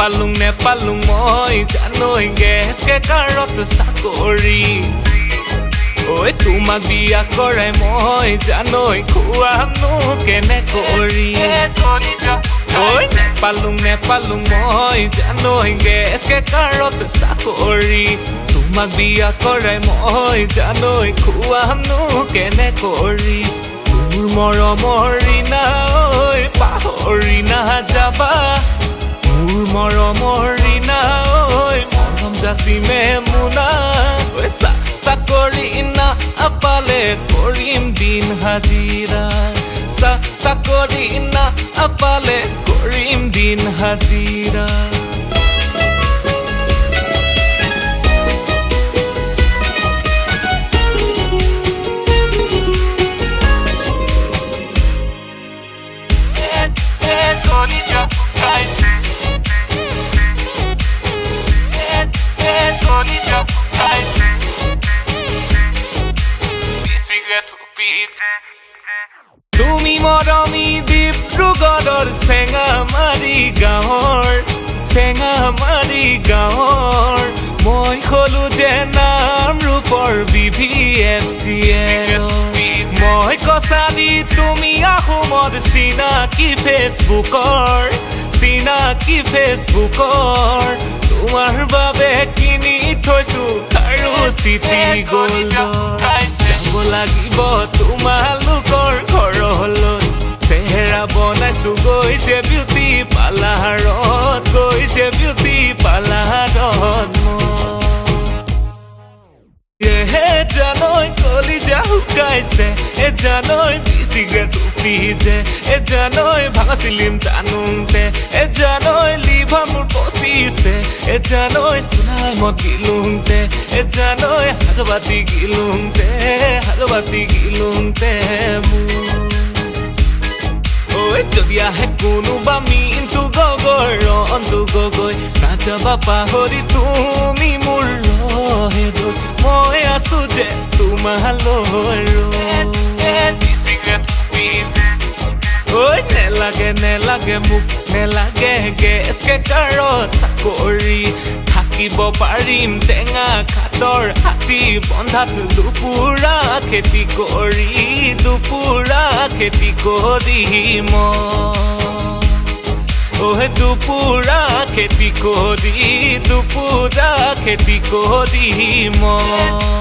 পালুং মই জানৈ গেছকে কাৰত চাকৰি ঐ তোমাক বিয়া কৰাই মই জানৈ খুৱামনো কেনে কৰি ঐ পালুং মই জানৈ গেছকে কাৰত চাকৰি তোমাক বিয়া কৰাই মই জানৈ খুৱামনো কেনে কৰি মোৰ মৰমৰ ৰিণা ঐ পাহৰি নাযাবা মোৰ মৰমৰ ৰিণা ঐ মৰম যাচিমে মুনা ঐ চাকৰি না আপালে কৰিম দিন হাজিৰা চাকৰি না আপালে কৰিম দিন হাজিৰা তুমি মৰমী ডিব্ৰুগড়ৰ চেঙামাৰী গাঁৱৰ মই খলো যে নামৰূপৰ BVFCL মই কছাৰী তুমি আহোমৰ চিনাকি ফেচবুকৰ তোমাৰ বাবে কিনি থৈছো আৰু চিটি গ'ল্ডৰ যাব লাগিব তোমালোকৰ ঘৰলৈ চেহেৰা বনাইছো গৈ যে বিউটি পাৰ্লাৰত জানৈ কলিজা শুকাইছে জানৈ চিগাৰেট পিছে জানৈ ভাঙা চিলিম টানোতে জানৈ লিভাৰ মোৰ পচিছে জানৈ চুলাই মদ গিলোতে জানৈ হাজবাতি গিলোতে মোৰ যদি আহে কোনোবা মিনটো গগৈ নাযাবা পাহৰি তুমি মোৰ ৰহেদৈ মই আছো যে তোমালৈ নেলাগে মোক নেলাগে গেছকে কাৰত চাকৰি থাকিব পাৰিম টেঙা খাটৰ হাতী বন্ধাত দুপুৰা খেতি কৰি মই দুপুৰা খেতি কৰি মই